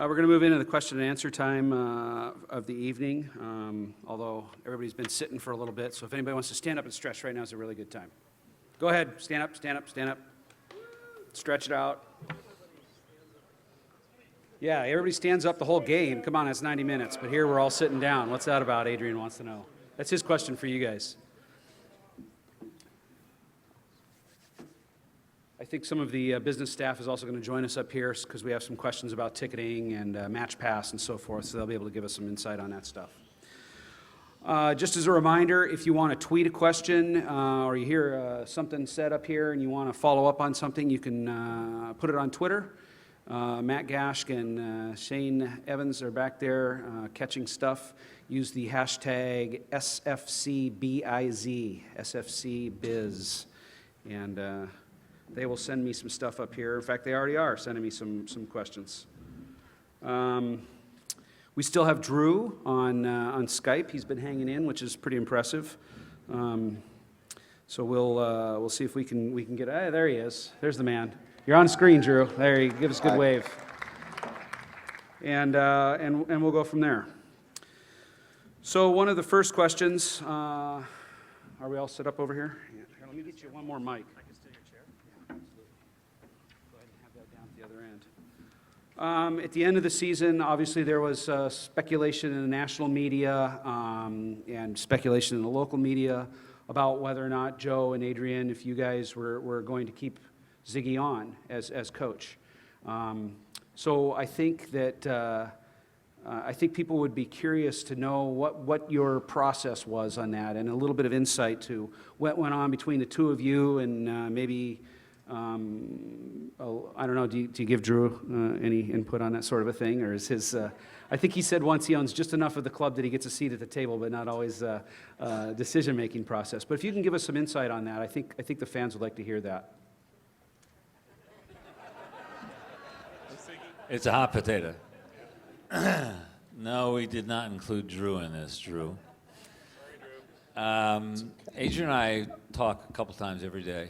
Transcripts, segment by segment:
We're going to move into the question and answer time of the evening, although everybody's been sitting for a little bit, so if anybody wants to stand up and stretch right now is a really good time. Go ahead, stand up, stand up, stand up. Stretch it out. Yeah, everybody stands up the whole game. Come on, it's 90 minutes, but here we're all sitting down. What's that about, Adrian wants to know. That's his question for you guys. I think some of the business staff is also going to join us up here because we have some questions about ticketing and Match Pass and so forth, so they'll be able to give us some insight on that stuff. Just as a reminder, if you want to tweet a question or you hear something said up here and you want to follow up on something, you can put it on Twitter. Matt Gashk and Shane Evans are back there catching stuff. Use the hashtag SFCBIZ, SFCBiz, and they will send me some stuff up here. In fact, they already are sending me some questions. We still have Drew on Skype. He's been hanging in, which is pretty impressive. So we'll see if we can get. There he is. There's the man. You're on screen, Drew. There, you give us a good wave. And we'll go from there. So one of the first questions. Are we all set up over here? Yeah. Here, let me get you one more mic. At the end of the season, obviously there was speculation in the national media and speculation in the local media about whether or not Joe and Adrian, if you guys were going to keep Sigi on as coach. So I think that I think people would be curious to know what your process was on that and a little bit of insight to what went on between the two of you and maybe. I don't know, do you give Drew any input on that sort of a thing, or is his, I think he said once he owns just enough of the club that he gets a seat at the table, but not always a decision-making process. But if you can give us some insight on that, I think the fans would like to hear that. It's a hot potato. No, we did not include Drew in this, Drew. Adrian and I talk a couple times every day.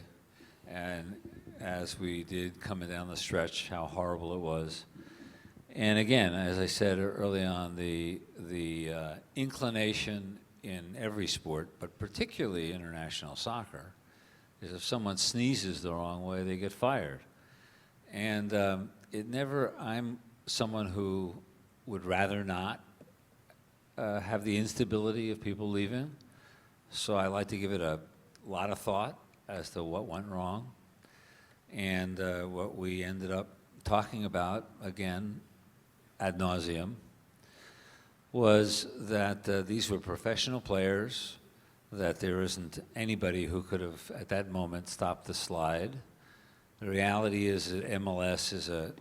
And as we did coming down the stretch, how horrible it was. And again, as I said early on, the inclination in every sport, but particularly international soccer, is if someone sneezes the wrong way, they get fired. And I'm someone who would rather not have the instability of people leaving. So I like to give it a lot of thought as to what went wrong, and what we ended up talking about, again, ad nauseum, was that these were professional players, that there isn't anybody who could have, at that moment, stopped the slide. The reality is that MLS is an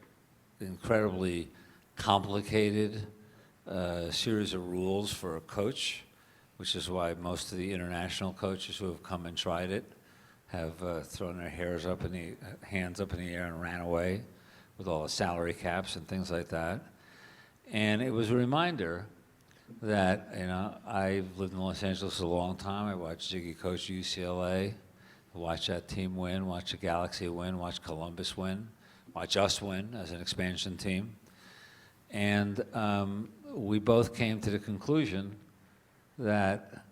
incredibly complicated series of rules for a coach, which is why most of the international coaches who have come and tried it have thrown their hands up in the air and ran away with all the salary caps and things like that. And it was a reminder that, I've lived in Los Angeles a long time. I watched Sigi coach UCLA, watch that team win, watch the Galaxy win, watch Columbus win, watch us win as an expansion team. And we both came to the conclusion that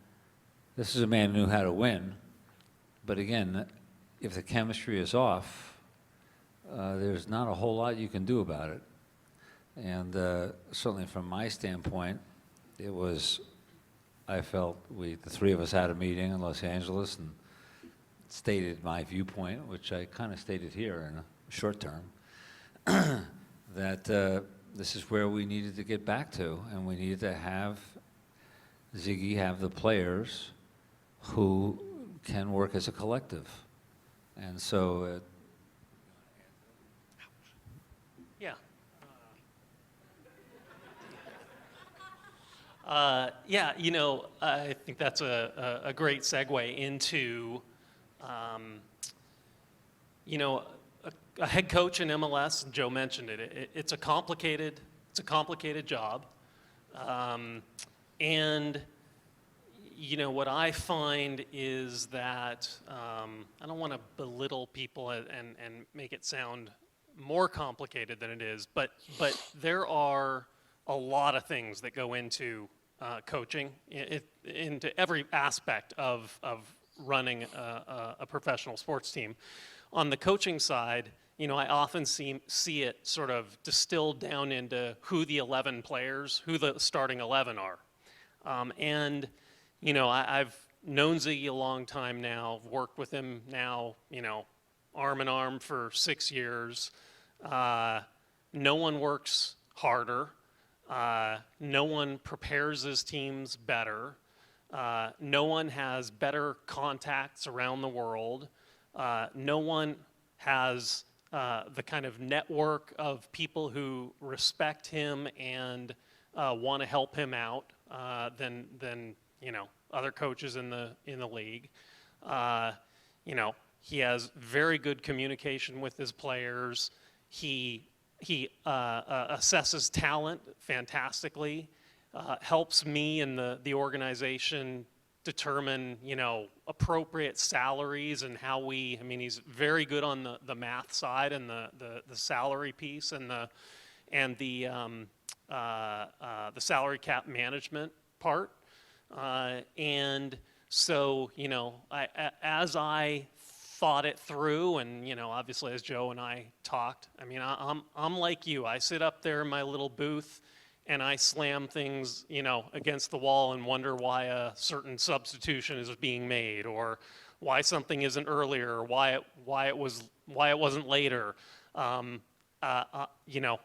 this is a man who knew how to win. But again, if the chemistry is off, there's not a whole lot you can do about it. And certainly from my standpoint, I felt the three of us had a meeting in Los Angeles and stated my viewpoint, which I kind of stated here in a short term, that this is where we needed to get back to, and we needed to have Sigi have the players who can work as a collective. And so yeah, I think that's a great segue into a head coach in MLS. Joe mentioned it. It's a complicated job, and what I find is that I don't want to belittle people and make it sound more complicated than it is, but there are a lot of things that go into coaching, into every aspect of running a professional sports team. On the coaching side, you know, I often see it sort of distilled down into who the 11 players, who the starting 11 are. And, you know, I've known Ziggy a long time now, worked with him now, you know, arm in arm for 6 years. No one works harder. No one prepares his teams better. No one has better contacts around the world. No one has the kind of network of people who respect him and want to help him out than you know, other coaches in the league. You know, he has very good communication with his players. He assesses talent fantastically, helps me and the organization determine, you know, appropriate salaries and how we, I mean, he's very good on the math side and the salary piece and the salary cap management part. And so, you know, as I thought it through, and, you know, obviously as Joe and I talked, I mean, I'm like you. I sit up there in my little booth and I slam things, you know, against the wall and wonder why a certain substitution is being made, or why something isn't earlier, or why it wasn't later. You know,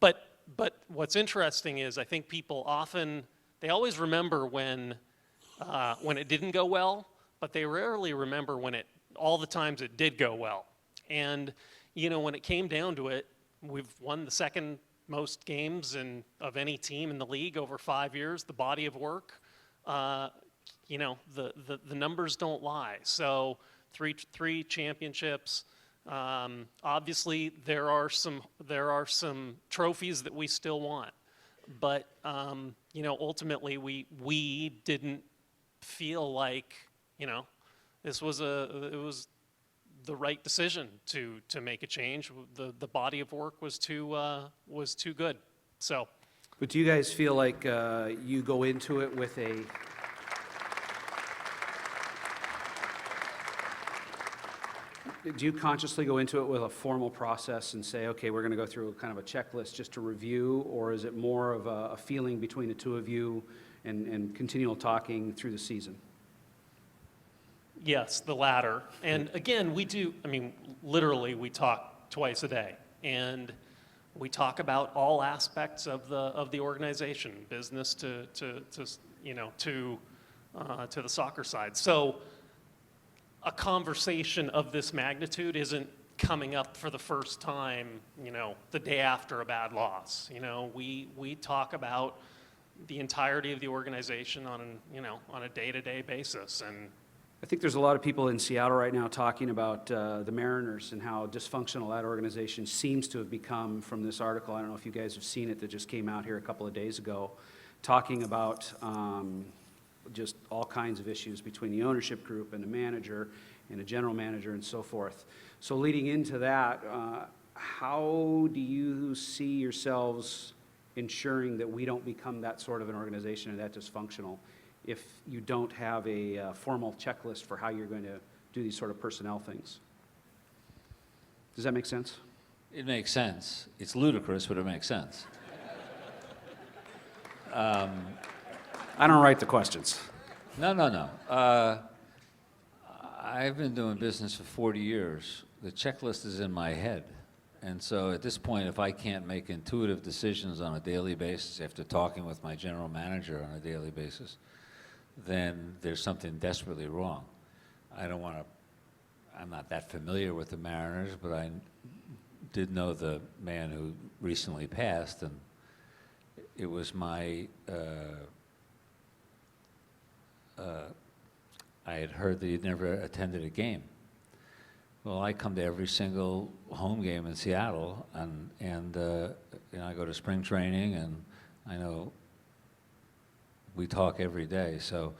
but what's interesting is I think people often, they always remember when it didn't go well, but they rarely remember all the times it did go well. And, you know, when it came down to it, we've won the second most games of any team in the league over 5 years. The body of work, you know, the numbers don't lie. So three championships. Obviously, there are some trophies that we still want, but you know, ultimately we didn't feel like, you know, it was the right decision to make a change. The body of work was too good. So. But do you guys feel like you go into it with a do you consciously go into it with a formal process and say, okay, we're going to go through kind of a checklist just to review, or is it more of a feeling between the two of you and continual talking through the season? Yes, the latter. And again, we do, I mean, literally we talk twice a day, and we talk about all aspects of the organization, business to you know, to the soccer side. So a conversation of this magnitude isn't coming up for the first time, you know, the day after a bad loss. You know, we talk about the entirety of the organization on a day-to-day basis. And I think there's a lot of people in Seattle right now talking about the Mariners and how dysfunctional that organization seems to have become from this article. I don't know if you guys have seen it that just came out here a couple of days ago, talking about just all kinds of issues between the ownership group and the manager and the general manager and so forth. So leading into that, how do you see yourselves ensuring that we don't become that sort of an organization or that dysfunctional if you don't have a formal checklist for how you're going to do these sort of personnel things? Does that make sense? It makes sense. It's ludicrous, but it makes sense. I don't write the questions. No. I've been doing business for 40 years. The checklist is in my head. And so at this point, if I can't make intuitive decisions on a daily basis after talking with my general manager on a daily basis, then there's something desperately wrong. I'm not that familiar with the Mariners, but I did know the man who recently passed, and it was my, I had heard that he'd never attended a game. Well, I come to every single home game in Seattle, and you know, I go to spring training, and I know we talk every day. So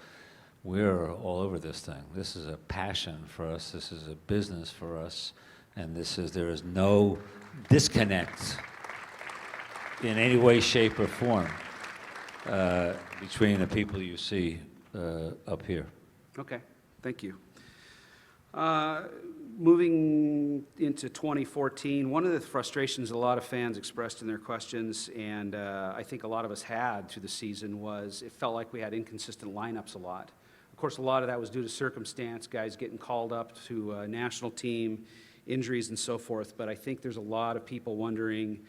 we're all over this thing. This is a passion for us. This is a business for us, and there is no disconnect in any way, shape, or form between the people you see up here. Okay, thank you. Moving into 2014, one of the frustrations a lot of fans expressed in their questions, and I think a lot of us had through the season, was it felt like we had inconsistent lineups a lot. Of course, a lot of that was due to circumstance, guys getting called up to a national team, injuries and so forth, but I think there's a lot of people wondering,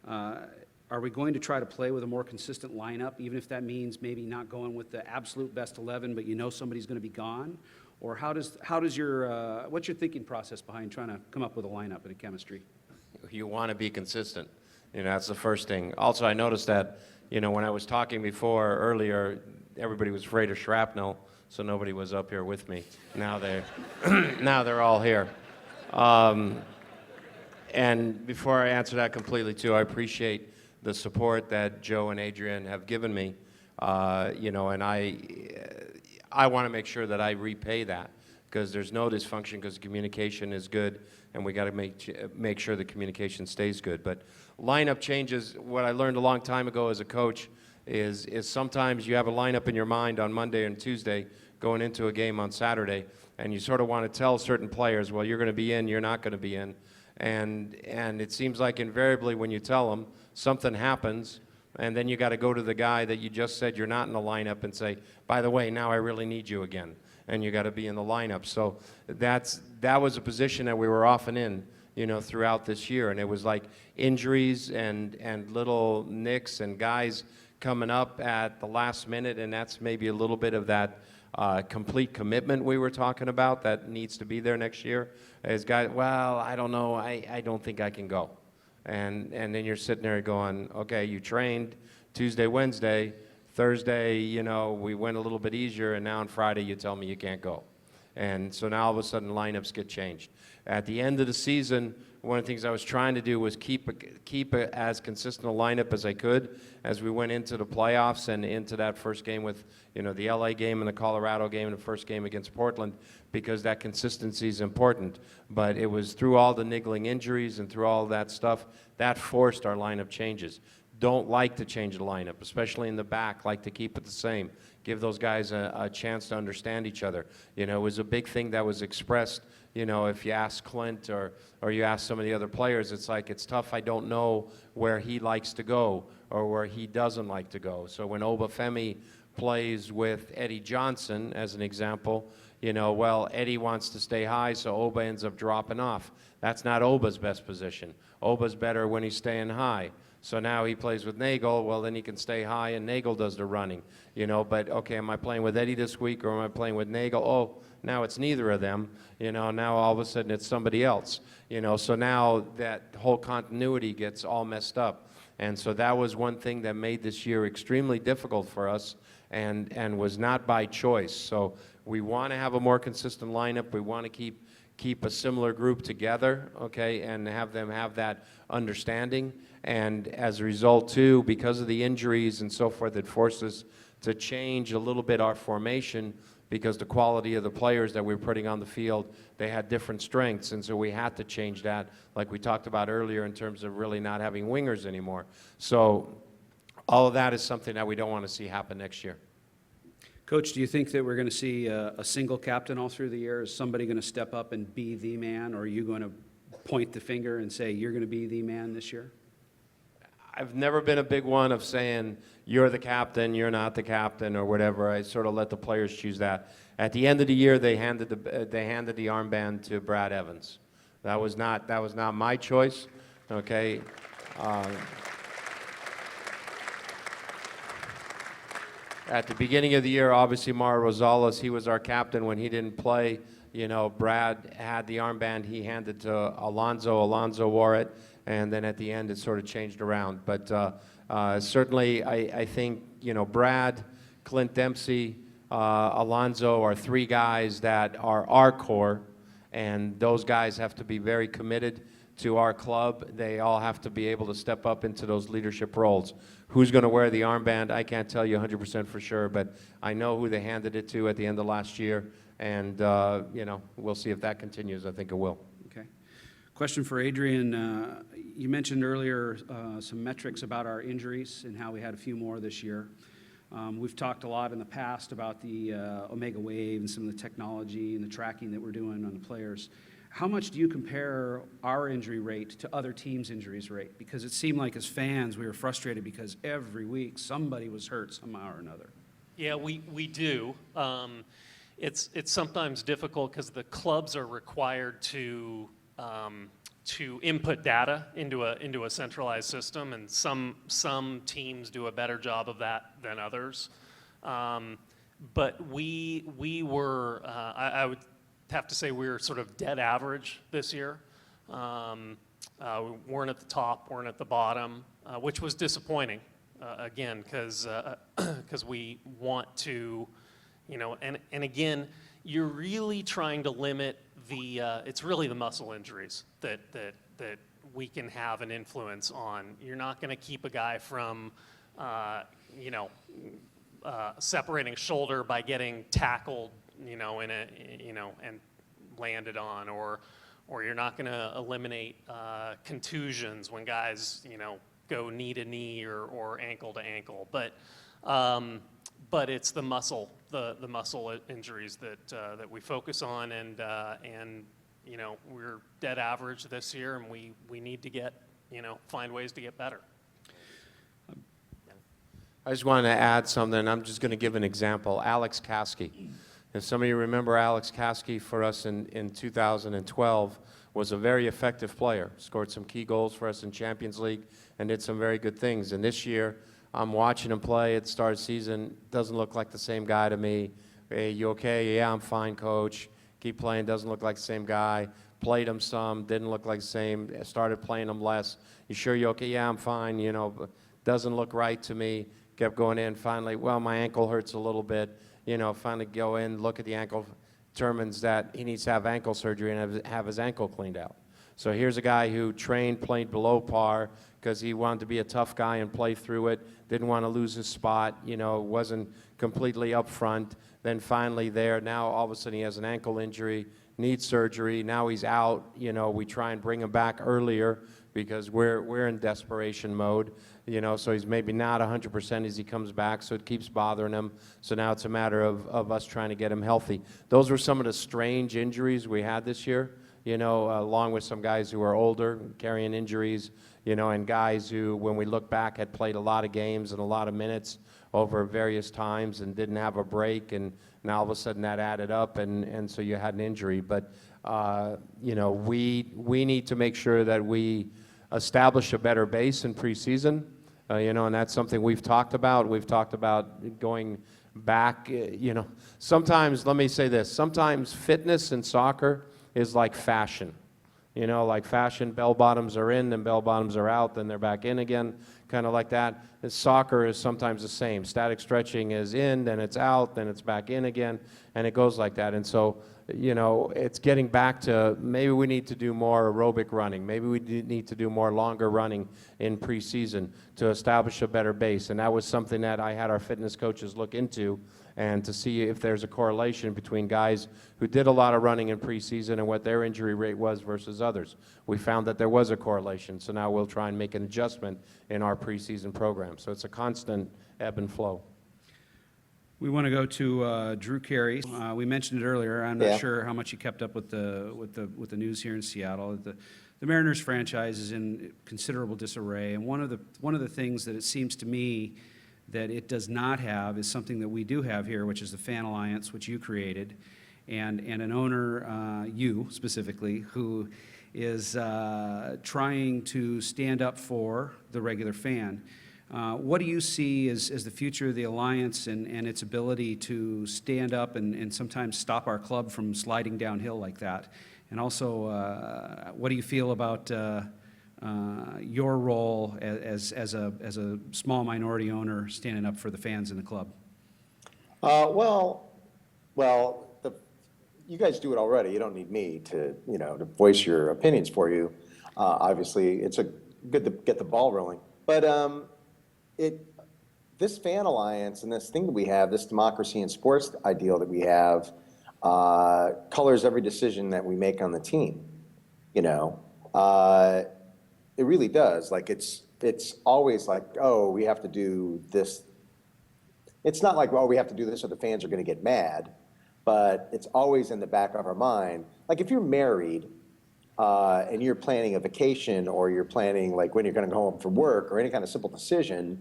are we going to try to play with a more consistent lineup, even if that means maybe not going with the absolute best 11, but you know somebody's going to be gone? Or what's your thinking process behind trying to come up with a lineup and a chemistry? You want to be consistent. That's the first thing. Also, I noticed that, when I was talking before earlier, everybody was afraid of shrapnel, so nobody was up here with me. Now they're all here. And before I answer that completely too, I appreciate the support that Joe and Adrian have given me, and I want to make sure that I repay that, because there's no dysfunction, because communication is good, and we got to make sure the communication stays good. But lineup changes, what I learned a long time ago as a coach is sometimes you have a lineup in your mind on Monday and Tuesday going into a game on Saturday, and you sort of want to tell certain players, well, you're going to be in, you're not going to be in. And it seems like invariably when you tell them, something happens, and then you got to go to the guy that you just said you're not in the lineup and say, by the way, now I really need you again, and you got to be in the lineup. So that was a position that we were often in, throughout this year, and it was like injuries and little nicks and guys coming up at the last minute, and that's maybe a little bit of that complete commitment we were talking about that needs to be there next year. As guys, well, I don't know, I don't think I can go. And then you're sitting there going, okay, you trained Tuesday, Wednesday, Thursday, we went a little bit easier, and now on Friday you tell me you can't go. And so now all of a sudden lineups get changed. At the end of the season, one of the things I was trying to do was keep as consistent a lineup as I could as we went into the playoffs and into that first game with, the LA game and the Colorado game and the first game against Portland, because that consistency is important. But it was through all the niggling injuries and through all that stuff that forced our lineup changes. Don't like to change the lineup, especially in the back, like to keep it the same. Give those guys a chance to understand each other. It was a big thing that was expressed. If you ask Clint or you ask some of the other players, it's like, it's tough. I don't know where he likes to go or where he doesn't like to go. So when Obafemi plays with Eddie Johnson, as an example, well, Eddie wants to stay high, so Oba ends up dropping off. That's not Oba's best position. Oba's better when he's staying high. So now he plays with Nagel, well, then he can stay high, and Nagel does the running, But, okay, am I playing with Eddie this week, or am I playing with Nagel? Oh, now it's neither of them, Now all of a sudden it's somebody else, So now that whole continuity gets all messed up. And so that was one thing that made this year extremely difficult for us, and was not by choice. So we want to have a more consistent lineup. We want to keep a similar group together, okay, and have them have that understanding. And as a result, too, because of the injuries and so forth, it forced us to change a little bit our formation, because the quality of the players that we were putting on the field, they had different strengths, and so we had to change that, like we talked about earlier, in terms of really not having wingers anymore. So all of that is something that we don't want to see happen next year. Coach, do you think that we're going to see a single captain all through the year? Is somebody going to step up and be the man, or are you going to point the finger and say you're going to be the man this year? I've never been a big one of saying you're the captain, you're not the captain, or whatever. I sort of let the players choose that. At the end of the year, they handed the armband to Brad Evans. That was not my choice. Okay. At the beginning of the year, obviously, Mauro Rosales, he was our captain when he didn't play. Brad had the armband. He handed to Alonso. Alonso wore it. And then at the end, it sort of changed around. But certainly, I think, Brad, Clint Dempsey, Alonso are three guys that are our core. And those guys have to be very committed to our club. They all have to be able to step up into those leadership roles. Who's going to wear the armband? I can't tell you 100% for sure, but I know who they handed it to at the end of last year, and we'll see if that continues. I think it will. Okay. Question for Adrian. You mentioned earlier some metrics about our injuries and how we had a few more this year. We've talked a lot in the past about the Omega Wave and some of the technology and the tracking that we're doing on the players. How much do you compare our injury rate to other teams' injuries rate? Because it seemed like as fans we were frustrated because every week somebody was hurt somehow or another. Yeah, we do. It's sometimes difficult because the clubs are required to input data into a centralized system, and some teams do a better job of that than others. But we were, I would have to say we were sort of dead average this year. We weren't at the top, weren't at the bottom, which was disappointing, again, because we want to, and again, you're really trying to limit it's really the muscle injuries that we can have an influence on. You're not going to keep a guy from, separating shoulder by getting tackled, and landed on, or you're not going to eliminate contusions when guys, go knee to knee or ankle to ankle. But it's the muscle injuries that we focus on, and we're dead average this year, and we need to find ways to get better. I just wanted to add something. I'm just going to give an example. Alex Kasky. If some of you remember Alex Kasky for us in 2012, was a very effective player. Scored some key goals for us in Champions League and did some very good things. And this year, I'm watching him play at the start of the season. Doesn't look like the same guy to me. Hey, you okay? Yeah, I'm fine, coach. Keep playing. Doesn't look like the same guy. Played him some. Didn't look like the same. Started playing him less. You sure you okay? Yeah, I'm fine. But doesn't look right to me. Kept going in. Finally, well, my ankle hurts a little bit. Finally go in, look at the ankle. Determines that he needs to have ankle surgery and have his ankle cleaned out. So here's a guy who played below par because he wanted to be a tough guy and play through it. Didn't want to lose his spot. Wasn't completely up front. Then finally there, now all of a sudden he has an ankle injury, needs surgery. Now he's out. We try and bring him back earlier because we're in desperation mode. So he's maybe not 100% as he comes back, so it keeps bothering him. So now it's a matter of us trying to get him healthy. Those were some of the strange injuries we had this year, along with some guys who are older, carrying injuries, and guys who, when we look back, had played a lot of games and a lot of minutes over various times and didn't have a break, and now all of a sudden that added up, and so you had an injury. But, we need to make sure that we establish a better base in preseason, and that's something we've talked about. We've talked about going back, Sometimes, let me say this, sometimes fitness in soccer is like fashion. Like fashion, bell bottoms are in, then bell bottoms are out, then they're back in again, kind of like that. Soccer is sometimes the same. Static stretching is in, then it's out, then it's back in again, and it goes like that. And so, it's getting back to maybe we need to do more aerobic running. Maybe we need to do more longer running in preseason to establish a better base. And that was something that I had our fitness coaches look into, and to see if there's a correlation between guys who did a lot of running in preseason and what their injury rate was versus others. We found that there was a correlation, so now we'll try and make an adjustment in our preseason program. So it's a constant ebb and flow. We want to go to Drew Carey. We mentioned it earlier. I'm not sure how much you kept up with the news here in Seattle. The Mariners franchise is in considerable disarray, and one of the things that it seems to me that it does not have is something that we do have here, which is the Fan Alliance, which you created, and an owner, you specifically, who is trying to stand up for the regular fan. What do you see as the future of the Alliance and its ability to stand up and sometimes stop our club from sliding downhill like that? And also, what do you feel about your role as a small minority owner standing up for the fans in the club? You guys do it already. You don't need me to voice your opinions for you. Obviously, it's good to get the ball rolling. But this Fan Alliance and this thing that we have, this democracy in sports ideal that we have, colors every decision that we make on the team. It really does. Like it's always like, oh, we have to do this. It's not like, well, we have to do this or the fans are going to get mad, but it's always in the back of our mind. Like if you're married and you're planning a vacation or you're planning like when you're going to go home from work or any kind of simple decision,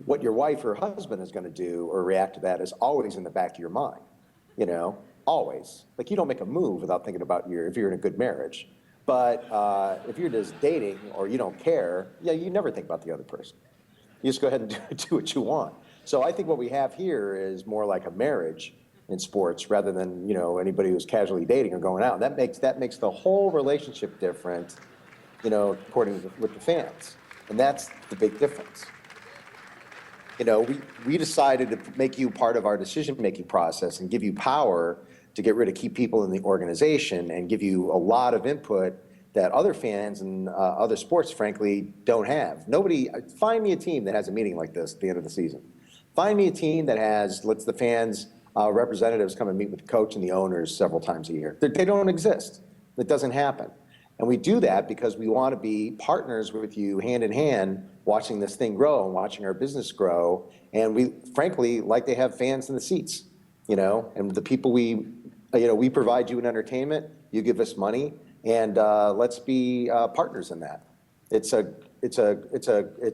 what your wife or husband is going to do or react to that is always in the back of your mind, always. Like you don't make a move without thinking about if you're in a good marriage. But if you're just dating or you don't care, yeah, you never think about the other person. You just go ahead and do what you want. So I think what we have here is more like a marriage in sports rather than anybody who's casually dating or going out. That makes the whole relationship different, according with the fans, and that's the big difference. We decided to make you part of our decision-making process and give you power to get rid of key people in the organization and give you a lot of input that other fans and other sports, frankly, don't have. Find me a team that has a meeting like this at the end of the season. Find me a team that lets the fans, representatives come and meet with the coach and the owners several times a year. They don't exist. It doesn't happen. And we do that because we want to be partners with you hand in hand, watching this thing grow and watching our business grow. And we, frankly, like to have fans in the seats, and the people we provide you an entertainment, you give us money, and let's be partners in that. It's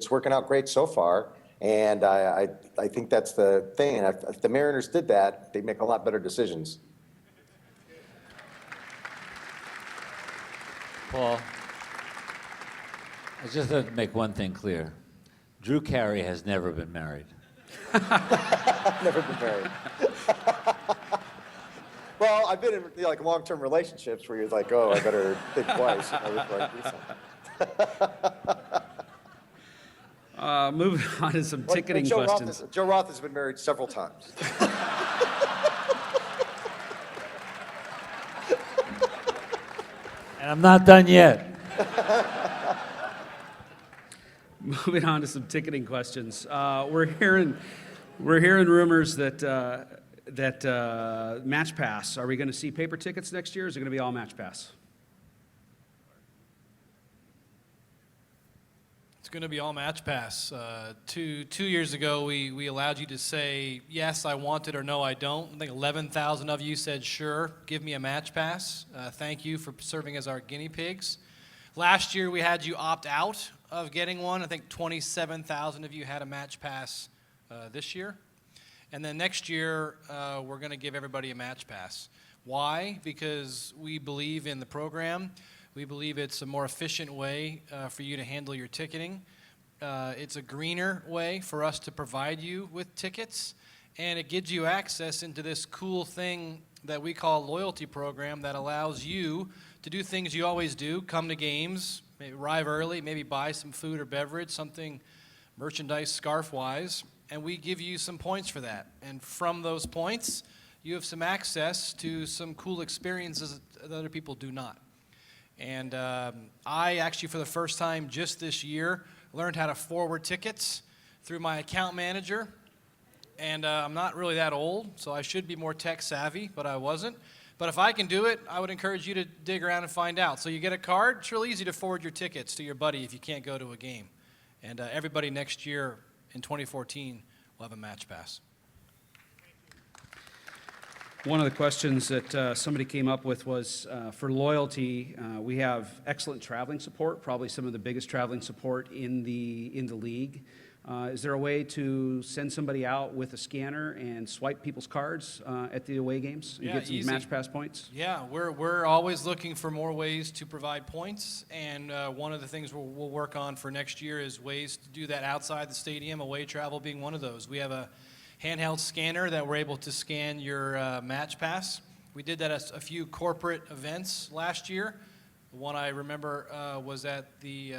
working out great so far. And I think that's the thing. And if the Mariners did that, they'd make a lot better decisions. Paul, I just have to make one thing clear. Drew Carey has never been married. Never been married. Well, I've been in long-term relationships where you're like, oh, I better think twice before I do something. Moving on to some ticketing questions. Joe Roth has been married several times. And I'm not done yet. Moving on to some ticketing questions. We're hearing rumors that Match Pass. Are we going to see paper tickets next year? Or is it going to be all Match Pass? It's going to be all Match Pass. 2 years ago, we allowed you to say, yes, I want it, or no, I don't. I think 11,000 of you said, sure, give me a Match Pass. Thank you for serving as our guinea pigs. Last year, we had you opt out of getting one. I think 27,000 of you had a Match Pass this year. And then next year, we're going to give everybody a Match Pass. Why? Because we believe in the program. We believe it's a more efficient way for you to handle your ticketing. It's a greener way for us to provide you with tickets, and it gives you access into this cool thing that we call loyalty program that allows you to do things you always do, come to games, maybe arrive early, maybe buy some food or beverage, something merchandise scarf-wise, and we give you some points for that. And from those points, you have some access to some cool experiences that other people do not. And I actually, for the first time just this year, learned how to forward tickets through my account manager. And I'm not really that old, so I should be more tech savvy, but I wasn't. But if I can do it, I would encourage you to dig around and find out. So you get a card, it's real easy to forward your tickets to your buddy if you can't go to a game. And everybody next year in 2014 will have a Match Pass. One of the questions that somebody came up with was for loyalty. We have excellent traveling support, probably some of the biggest traveling support in the league. Is there a way to send somebody out with a scanner and swipe people's cards at the away games and get some easy. Match Pass points? Yeah, we're always looking for more ways to provide points, and one of the things we'll work on for next year is ways to do that outside the stadium, away travel being one of those. We have a handheld scanner that we're able to scan your Match Pass. We did that at a few corporate events last year. The one I remember was at the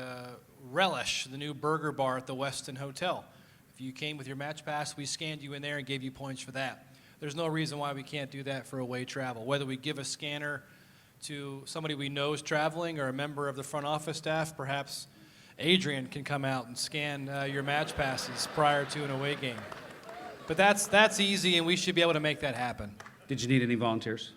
Relish, the new burger bar at the Westin Hotel. If you came with your Match Pass, we scanned you in there and gave you points for that. There's no reason why we can't do that for away travel. Whether we give a scanner to somebody we know is traveling or a member of the front office staff, perhaps Adrian can come out and scan your Match Passes prior to an away game. But that's easy, and we should be able to make that happen. Did you need any volunteers?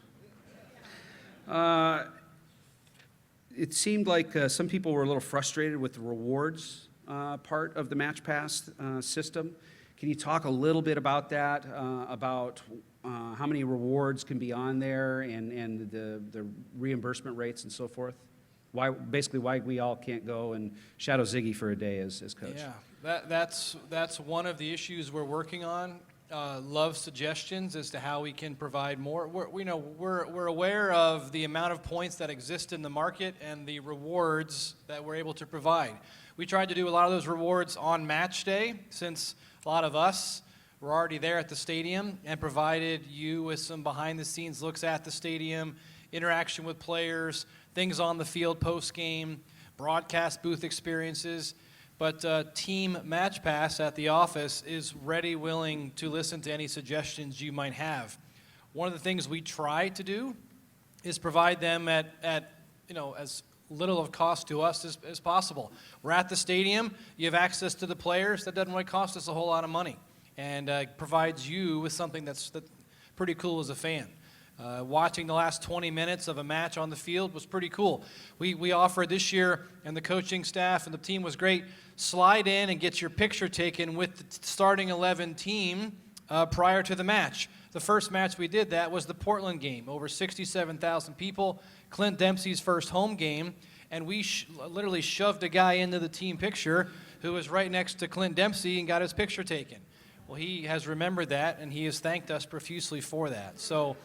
it seemed like some people were a little frustrated with the rewards part of the Match Pass system. Can you talk a little bit about that, about how many rewards can be on there and the reimbursement rates and so forth? Basically why we all can't go and shadow Sigi for a day as coach. Yeah, that's one of the issues we're working on. Love suggestions as to how we can provide more. We're aware of the amount of points that exist in the market and the rewards that we're able to provide. We tried to do a lot of those rewards on match day, since a lot of us were already there at the stadium, and provided you with some behind-the-scenes looks at the stadium, interaction with players, things on the field post-game, broadcast booth experiences. But Team Match Pass at the office is ready, willing to listen to any suggestions you might have. One of the things we try to do is provide them at as little of cost to us as possible. We're at the stadium, you have access to the players, that doesn't really cost us a whole lot of money, and provides you with something that's pretty cool as a fan. Watching the last 20 minutes of a match on the field was pretty cool. We offered this year, and the coaching staff and the team was great, slide in and get your picture taken with the starting 11 team prior to the match. The first match we did that was the Portland game, over 67,000 people, Clint Dempsey's first home game, and we literally shoved a guy into the team picture who was right next to Clint Dempsey and got his picture taken. Well, he has remembered that, and he has thanked us profusely for that. So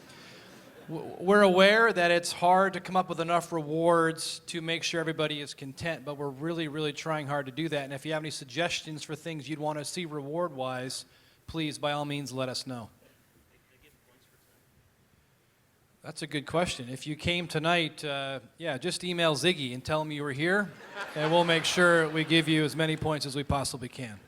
we're aware that it's hard to come up with enough rewards to make sure everybody is content, but we're really, really trying hard to do that. And if you have any suggestions for things you'd want to see reward-wise, please, by all means, let us know. That's a good question. If you came tonight, just email Sigi and tell him you were here, and we'll make sure we give you as many points as we possibly can.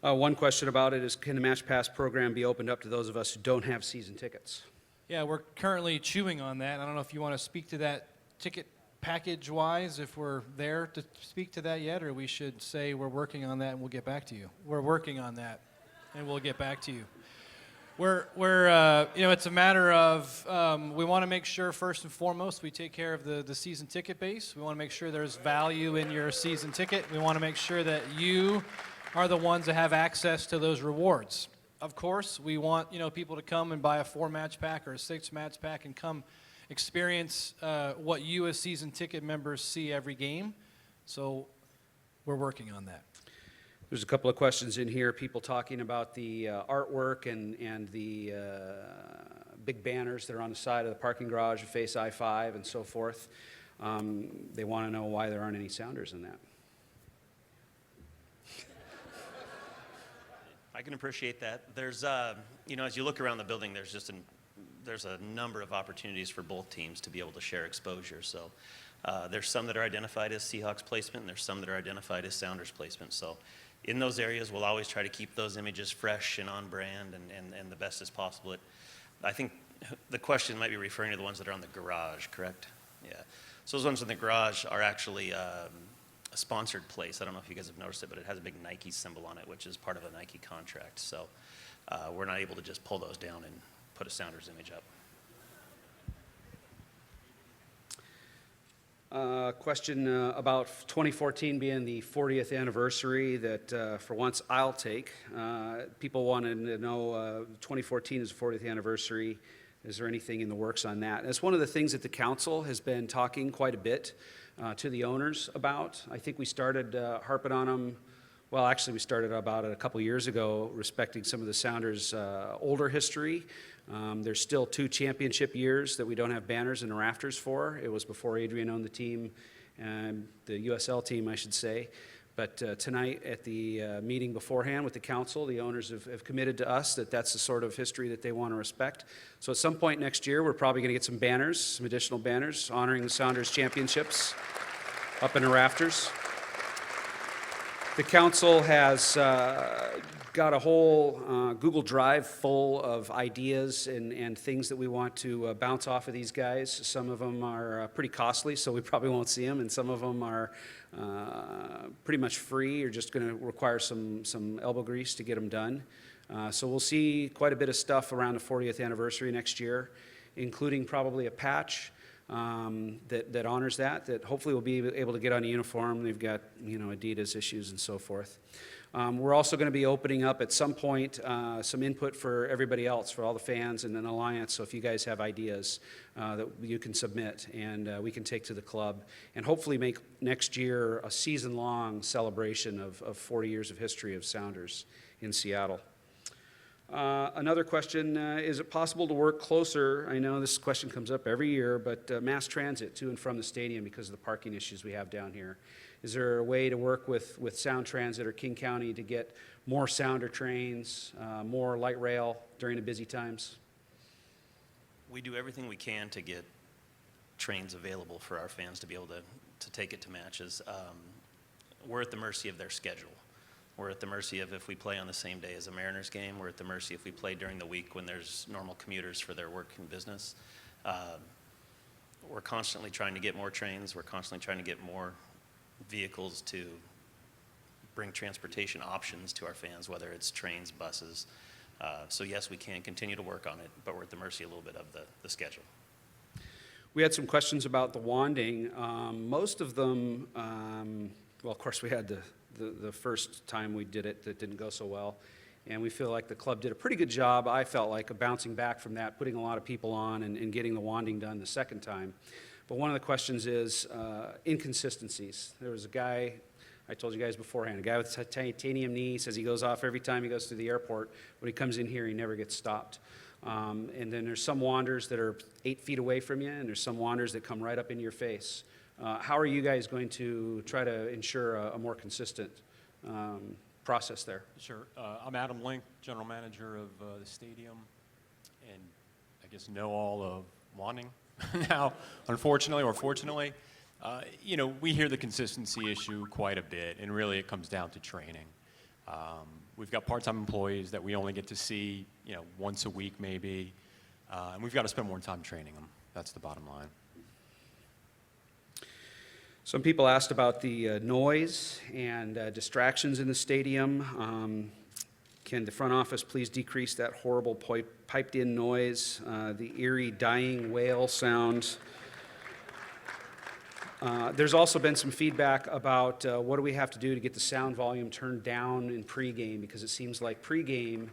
One question about it is, can the Match Pass program be opened up to those of us who don't have season tickets? Yeah, we're currently chewing on that. I don't know if you want to speak to that ticket package-wise, if we're there to speak to that yet, or we should say we're working on that and we'll get back to you. We're working on that, and we'll get back to you. It's a matter of we want to make sure first and foremost we take care of the season ticket base. We want to make sure there's value in your season ticket. We want to make sure that you are the ones that have access to those rewards. Of course, we want people to come and buy a 4-match pack or a 6-match pack and come experience what you as season ticket members see every game. So we're working on that. There's a couple of questions in here, people talking about the artwork and the big banners that are on the side of the parking garage that face I-5 and so forth. They want to know why there aren't any Sounders in that. I can appreciate that. There's, as you look around the building, there's a number of opportunities for both teams to be able to share exposure. So there's some that are identified as Seahawks placement, and there's some that are identified as Sounders placement. So in those areas, we'll always try to keep those images fresh and on brand and the best as possible. I think the question might be referring to the ones that are on the garage, correct? Yeah. So those ones in the garage are actually a sponsored place. I don't know if you guys have noticed it, but it has a big Nike symbol on it, which is part of a Nike contract. So we're not able to just pull those down and put a Sounders image up. Question about 2014 being the 40th anniversary that for once I'll take. People wanted to know 2014 is the 40th anniversary. Is there anything in the works on that? And it's one of the things that the council has been talking quite a bit to the owners about. I think we started harping on them. Well, actually, we started about a couple years ago, respecting some of the Sounders' older history. There's still 2 championship years that we don't have banners in the rafters for. It was before Adrian owned the team, and the USL team, I should say. But tonight at the meeting beforehand with the council, the owners have committed to us that that's the sort of history that they want to respect. So at some point next year, we're probably going to get some banners, some additional banners honoring the Sounders championships up in the rafters. The council has got a whole Google Drive full of ideas and things that we want to bounce off of these guys. Some of them are pretty costly, so we probably won't see them, and some of them are pretty much free or just going to require some elbow grease to get them done. So we'll see quite a bit of stuff around the 40th anniversary next year, including probably a patch. that honors that hopefully will be able to get on a uniform. They've got, Adidas issues and so forth. We're also going to be opening up at some point some input for everybody else, for all the fans and an alliance. So if you guys have ideas that you can submit and we can take to the club and hopefully make next year a season-long celebration of 40 years of history of Sounders in Seattle. Another question, is it possible to work closer? I know this question comes up every year, but mass transit to and from the stadium because of the parking issues we have down here. Is there a way to work with Sound Transit or King County to get more Sounder trains, more light rail during the busy times? We do everything we can to get trains available for our fans to be able to take it to matches. We're at the mercy of their schedule. We're at the mercy of if we play on the same day as a Mariners game. We're at the mercy if we play during the week when there's normal commuters for their work and business. We're constantly trying to get more trains. We're constantly trying to get more vehicles to bring transportation options to our fans, whether it's trains, buses. So yes, we can continue to work on it, but we're at the mercy a little bit of the schedule. We had some questions about the wanding. Most of them, well, of course, we had the first time we did it that didn't go so well. And we feel like the club did a pretty good job, I felt like, of bouncing back from that, putting a lot of people on and getting the wanding done the second time. But one of the questions is inconsistencies. There was a guy, I told you guys beforehand, a guy with a titanium knee, says he goes off every time he goes through the airport. When he comes in here, he never gets stopped. And then there's some wanders that are 8 feet away from you, and there's some wanders that come right up in your face. How are you guys going to try to ensure a more consistent process there? Sure. I'm Adam Link, general manager of the stadium, and I guess know all of wanding. Now, unfortunately or fortunately, we hear the consistency issue quite a bit, and really it comes down to training. We've got part-time employees that we only get to see, once a week maybe, and we've got to spend more time training them. That's the bottom line. Some people asked about the noise and distractions in the stadium. Can the front office please decrease that horrible piped-in noise, the eerie dying whale sound? There's also been some feedback about what do we have to do to get the sound volume turned down in pregame, because it seems like pregame,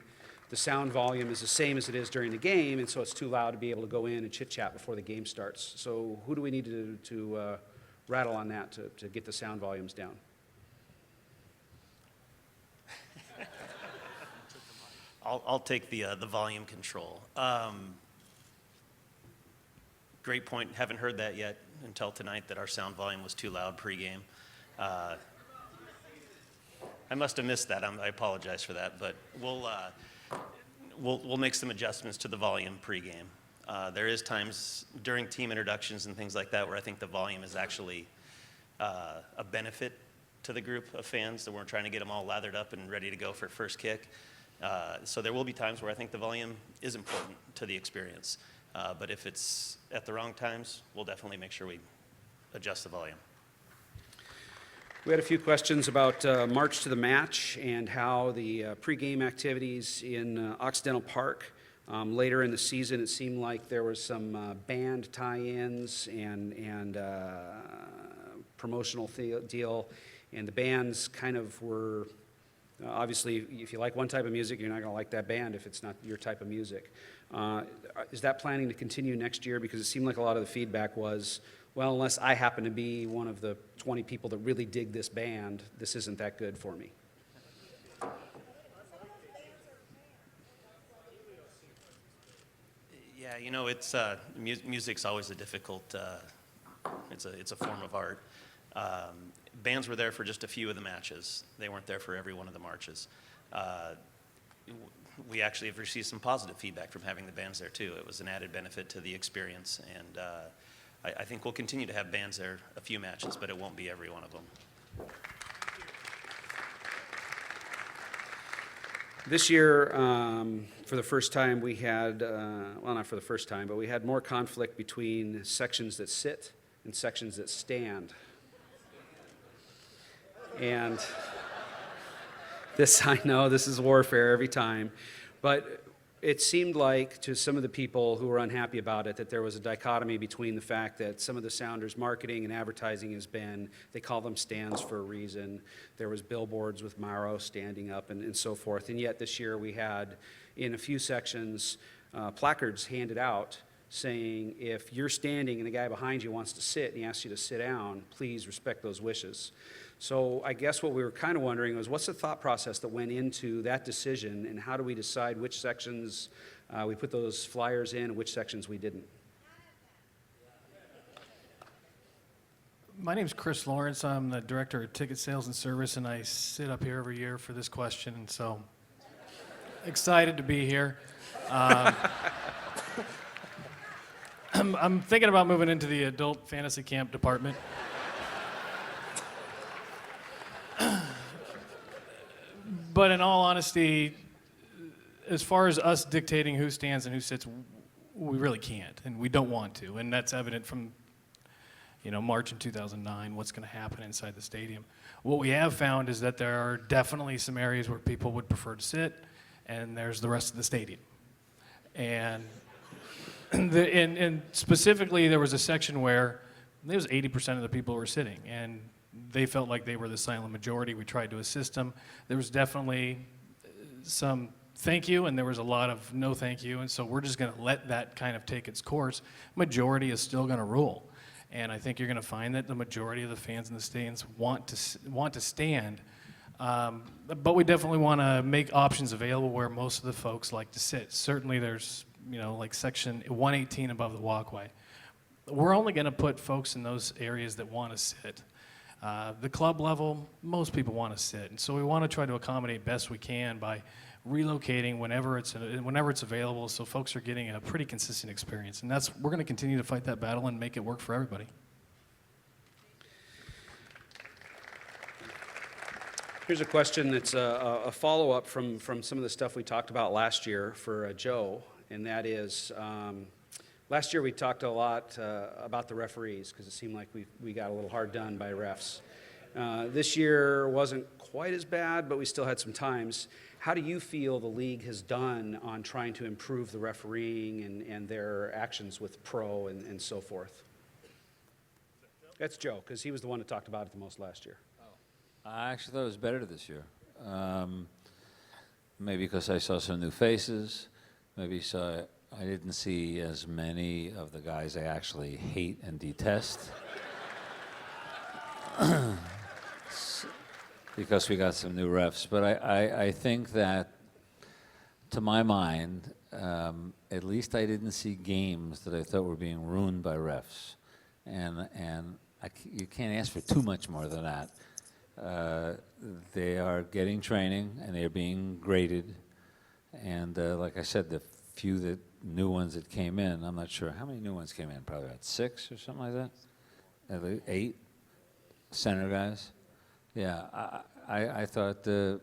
the sound volume is the same as it is during the game, and so it's too loud to be able to go in and chit-chat before the game starts. So who do we need to rattle on that to get the sound volumes down? I'll take the volume control. Great point. Haven't heard that yet until tonight, that our sound volume was too loud pregame. I must have missed that. I apologize for that, but we'll make some adjustments to the volume pregame. There is times during team introductions and things like that where I think the volume is actually a benefit to the group of fans, that we're trying to get them all lathered up and ready to go for first kick. So there will be times where I think the volume is important to the experience. But if it's at the wrong times, we'll definitely make sure we adjust the volume. We had a few questions about March to the Match and how the pregame activities in Occidental Park. Later in the season, it seemed like there was some band tie-ins and promotional deal, and the bands kind of were, obviously, if you like one type of music, you're not going to like that band if it's not your type of music. Is that planning to continue next year? Because it seemed like a lot of the feedback was, well, unless I happen to be one of the 20 people that really dig this band, this isn't that good for me. Yeah, it's music's always a difficult. It's a form of art. Bands were there for just a few of the matches. They weren't there for every one of the marches. We actually have received some positive feedback from having the bands there too. It was an added benefit to the experience, and I think we'll continue to have bands there a few matches, but it won't be every one of them. This year, for the first time, we had, well, not for the first time, but we had more conflict between sections that sit and sections that stand. And this, I know, this is warfare every time. But it seemed like to some of the people who were unhappy about it that there was a dichotomy between the fact that some of the Sounders marketing and advertising has been, they call them stands for a reason. There was billboards with Mauro standing up and so forth. And yet this year we had, in a few sections, placards handed out saying, if you're standing and the guy behind you wants to sit and he asks you to sit down, please respect those wishes. So I guess what we were kind of wondering was, what's the thought process that went into that decision, and how do we decide which sections we put those flyers in and which sections we didn't? My name's Chris Lawrence. I'm the director of ticket sales and service, and I sit up here every year for this question, and so excited to be here. I'm thinking about moving into the adult fantasy camp department. But in all honesty, as far as us dictating who stands and who sits, we really can't, and we don't want to. And that's evident from, March in 2009, what's going to happen inside the stadium. What we have found is that there are definitely some areas where people would prefer to sit, and there's the rest of the stadium. And and specifically, there was a section where there was 80% of the people were sitting, and they felt like they were the silent majority. We tried to assist them. There was definitely some thank you, and there was a lot of no thank you, and so we're just going to let that kind of take its course. Majority is still going to rule, and I think you're going to find that the majority of the fans in the stands want to stand, but we definitely want to make options available where most of the folks like to sit. Certainly there's, like section 118 above the walkway. We're only going to put folks in those areas that want to sit. The club level, most people want to sit, and so we want to try to accommodate best we can by relocating whenever it's available, so folks are getting a pretty consistent experience. And we're going to continue to fight that battle and make it work for everybody. Here's a question that's a follow-up from some of the stuff we talked about last year for Joe, and that is, last year we talked a lot about the referees because it seemed like we got a little hard done by refs. This year wasn't quite as bad, but we still had some times. How do you feel the league has done on trying to improve the refereeing and their actions with pro and so forth? That's Joe, because he was the one that talked about it the most last year. I actually thought it was better this year. Maybe because I saw some new faces. Maybe I didn't see as many of the guys I actually hate and detest. Because we got some new refs. But I think that, to my mind, at least I didn't see games that I thought were being ruined by refs. And you can't ask for too much more than that. They are getting training, and they are being graded. And like I said, the few new ones that came in, I'm not sure. How many new ones came in? Probably about 6 or something like that? At least 8 center guys. Yeah, I thought that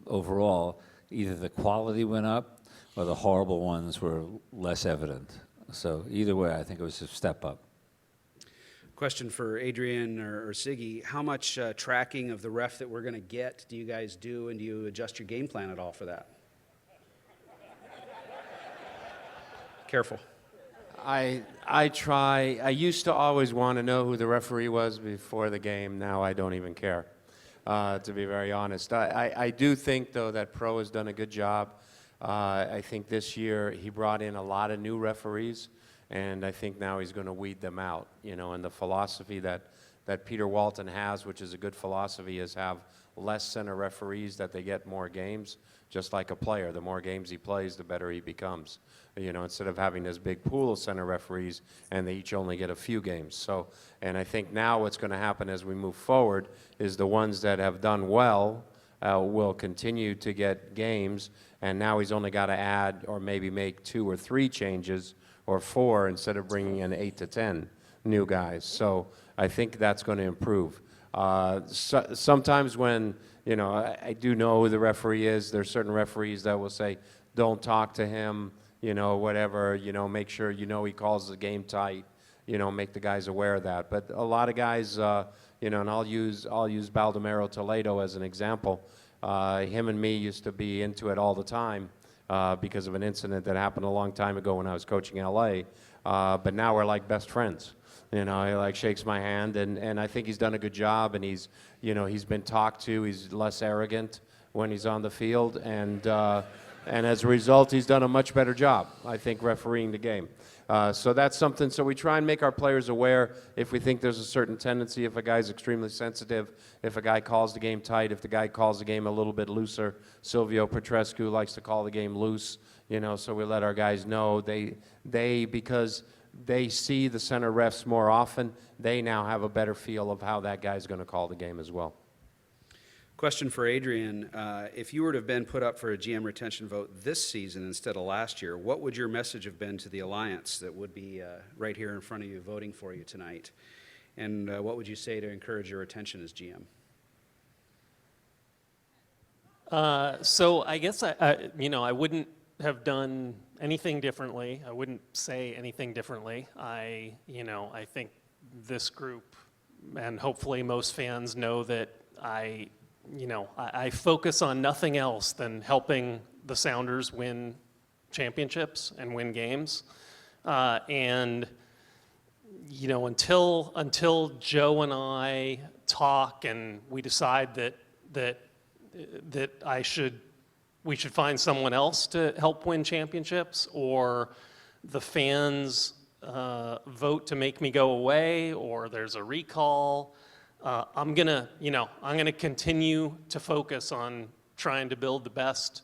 overall, either the quality went up or the horrible ones were less evident. So either way, I think it was a step up. Question for Adrian or Sigi. How much tracking of the ref that we're going to get do you guys do, and do you adjust your game plan at all for that? Careful. I try. I used to always want to know who the referee was before the game. Now I don't even care, to be very honest. I do think, though, that Pro has done a good job. I think this year he brought in a lot of new referees, and I think now he's going to weed them out. And the philosophy that Peter Walton has, which is a good philosophy, is have less center referees, that they get more games. Just like a player, the more games he plays, the better he becomes. Instead of having this big pool of center referees and they each only get a few games. So, and I think now what's going to happen as we move forward is the ones that have done well will continue to get games, and now he's only got to add or maybe make 2 or 3 changes or 4 instead of bringing in 8 to 10 new guys. So I think that's going to improve. Sometimes when I do know who the referee is. There's certain referees that will say, don't talk to him, whatever, make sure he calls the game tight, make the guys aware of that. But a lot of guys, and I'll use Baldomero Toledo as an example. Him and me used to be into it all the time. because of an incident that happened a long time ago when I was coaching LA. But now we're like best friends. You know, he like shakes my hand, and I think he's done a good job, and he's been talked to. He's less arrogant when he's on the field, and as a result, he's done a much better job, I think, refereeing the game. So that's something. So we try and make our players aware if we think there's a certain tendency, if a guy's extremely sensitive, if a guy calls the game tight, if the guy calls the game a little bit looser. Silvio Petrescu likes to call the game loose, you know, so we let our guys know. Because they see the center refs more often, they now have a better feel of how that guy's going to call the game as well. Question for Adrian. If you were to have been put up for a GM retention vote this season instead of last year, what would your message have been to the Alliance that would be right here in front of you voting for you tonight? And what would you say to encourage your retention as GM? So I guess I wouldn't have done anything differently. I wouldn't say anything differently. I think this group and hopefully most fans know that I focus on nothing else than helping the Sounders win championships and win games. Until Joe and I talk and we decide that we should find someone else to help win championships, or the fans vote to make me go away, or there's a recall, I'm gonna continue to focus on trying to build the best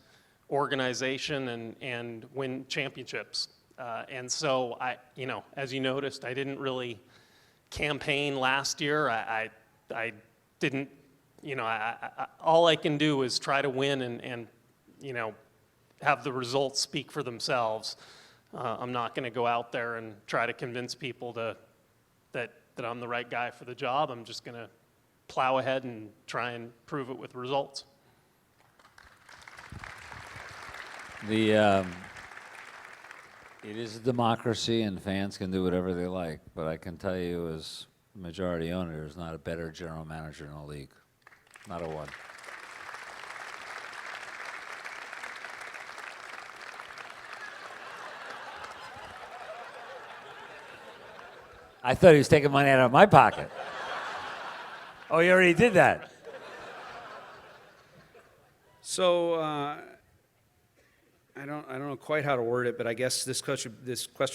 organization and win championships. And so as you noticed, I didn't really campaign last year. I didn't, all I can do is try to win and have the results speak for themselves. I'm not going to go out there and try to convince people that I'm the right guy for the job. I'm just going to plow ahead and try and prove it with results. It is a democracy, and fans can do whatever they like. But I can tell you, as majority owner, there's not a better general manager in the league. Not a one. I thought he was taking money out of my pocket. Oh, you already did that. So I don't know quite how to word it, but I guess this question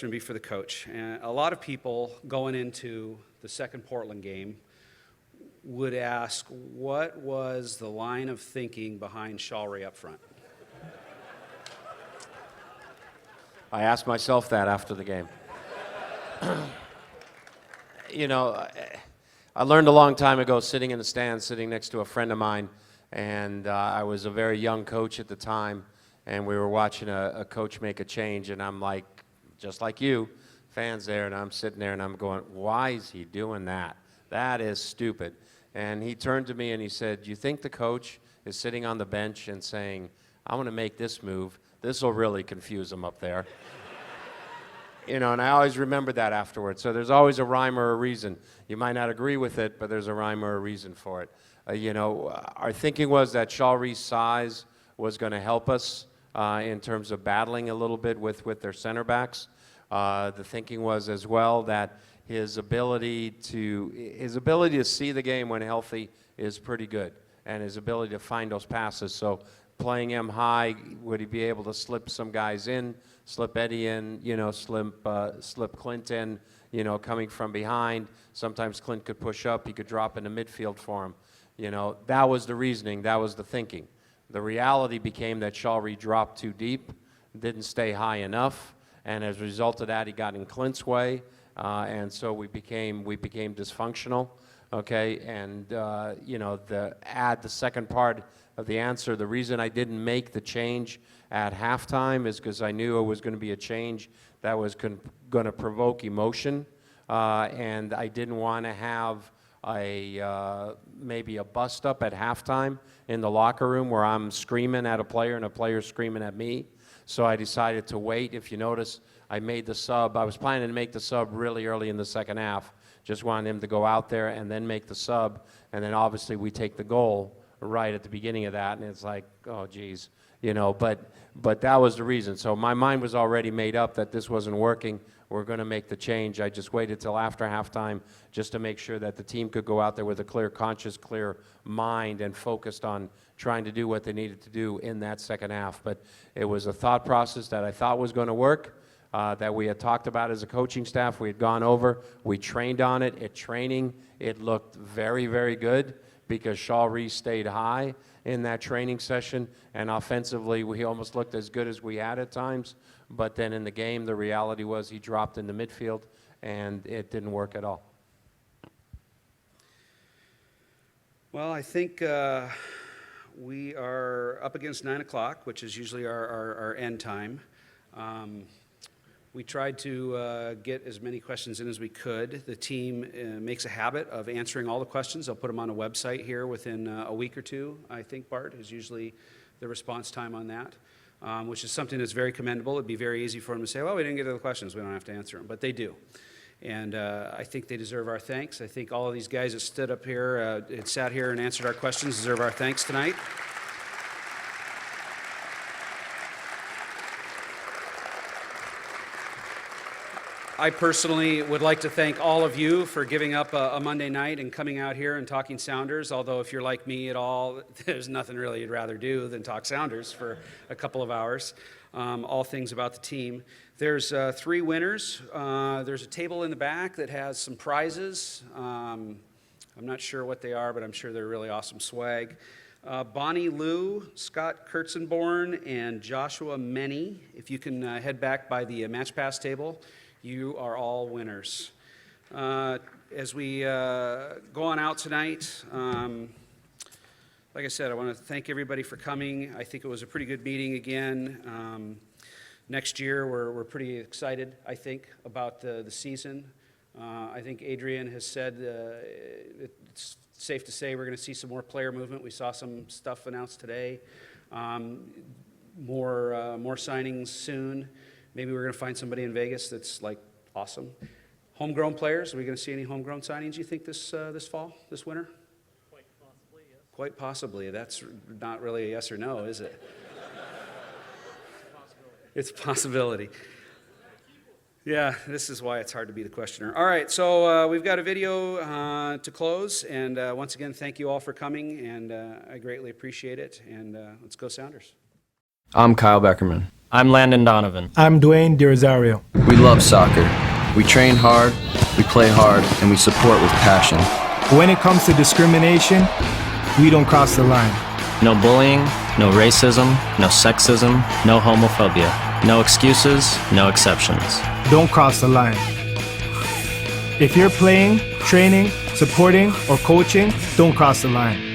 would be for the coach. A lot of people going into the second Portland game would ask, what was the line of thinking behind Shalry up front? I asked myself that after the game. I learned a long time ago, sitting in the stands, sitting next to a friend of mine, and I was a very young coach at the time, and we were watching a coach make a change, and I'm like, just like you, fans there, and I'm sitting there and I'm going, why is he doing that? That is stupid. And he turned to me and he said, you think the coach is sitting on the bench and saying, I want to make this move, this will really confuse him up there? And I always remember that afterwards. So there's always a rhyme or a reason. You might not agree with it, but there's a rhyme or a reason for it. Our thinking was that Shalry's size was going to help us in terms of battling a little bit with their center backs. The thinking was as well that his ability to see the game when healthy is pretty good, and his ability to find those passes. So playing him high, would he be able to slip some guys in, slip Eddie in, slip Clint in, coming from behind. Sometimes Clint could push up, he could drop into midfield for him. That was the reasoning, that was the thinking. The reality became that Shalry dropped too deep, didn't stay high enough, and as a result of that, he got in Clint's way, and so we became dysfunctional. Okay, and the second part of the answer, the reason I didn't make the change at halftime is because I knew it was going to be a change that was going to provoke emotion, and I didn't want to have maybe a bust up at halftime in the locker room where I'm screaming at a player and a player's screaming at me. So I decided to wait. If you notice, I made the sub. I was planning to make the sub really early in the second half. Just wanted him to go out there and then make the sub, and then obviously we take the goal right at the beginning of that, and it's like, oh, geez, you know, but that was the reason. So my mind was already made up that this wasn't working. We're going to make the change. I just waited till after halftime just to make sure that the team could go out there with a clear conscience, clear mind, and focused on trying to do what they needed to do in that second half. But it was a thought process that I thought was going to work, that we had talked about as a coaching staff. We had gone over. We trained on it. At training, it looked very, very good because Shaw Reese stayed high in that training session, and offensively, we almost looked as good as we had at times. But then in the game, the reality was he dropped in the midfield, and it didn't work at all. Well, I think we are up against 9 o'clock, which is usually our end time. We tried to get as many questions in as we could. The team makes a habit of answering all the questions. I'll put them on a website here within a week or two, I think, Bart, is usually the response time on that, which is something that's very commendable. It'd be very easy for them to say, well, we didn't get to the questions. We don't have to answer them. But they do. And I think they deserve our thanks. I think all of these guys that stood up here and sat here and answered our questions deserve our thanks tonight. I personally would like to thank all of you for giving up a Monday night and coming out here and talking Sounders, although if you're like me at all, there's nothing really you'd rather do than talk Sounders for a couple of hours, all things about the team. There's 3 winners. There's a table in the back that has some prizes. I'm not sure what they are, but I'm sure they're really awesome swag. Bonnie Liu, Scott Kurtzenborn, and Joshua Menny, if you can head back by the Match Pass table, you are all winners. As we go on out tonight, like I said, I want to thank everybody for coming. I think it was a pretty good meeting again. Next year, we're pretty excited, I think, about the season. I think Adrian has said it's safe to say we're going to see some more player movement. We saw some stuff announced today. More signings soon. Maybe we're going to find somebody in Vegas that's like awesome. Homegrown players, are we going to see any homegrown signings, you think, this fall, this winter? Quite possibly, yes. Quite possibly. That's not really a yes or no, is it? It's a possibility. Yeah, this is why it's hard to be the questioner. All right, so we've got a video to close, and once again, thank you all for coming, and I greatly appreciate it, and let's go Sounders. I'm Kyle Beckerman. I'm Landon Donovan. I'm Dwayne DiRosario. We love soccer. We train hard, we play hard, and we support with passion. When it comes to discrimination, we don't cross the line. No bullying, no racism, no sexism, no homophobia. No excuses, no exceptions. Don't cross the line. If you're playing, training, supporting, or coaching, don't cross the line.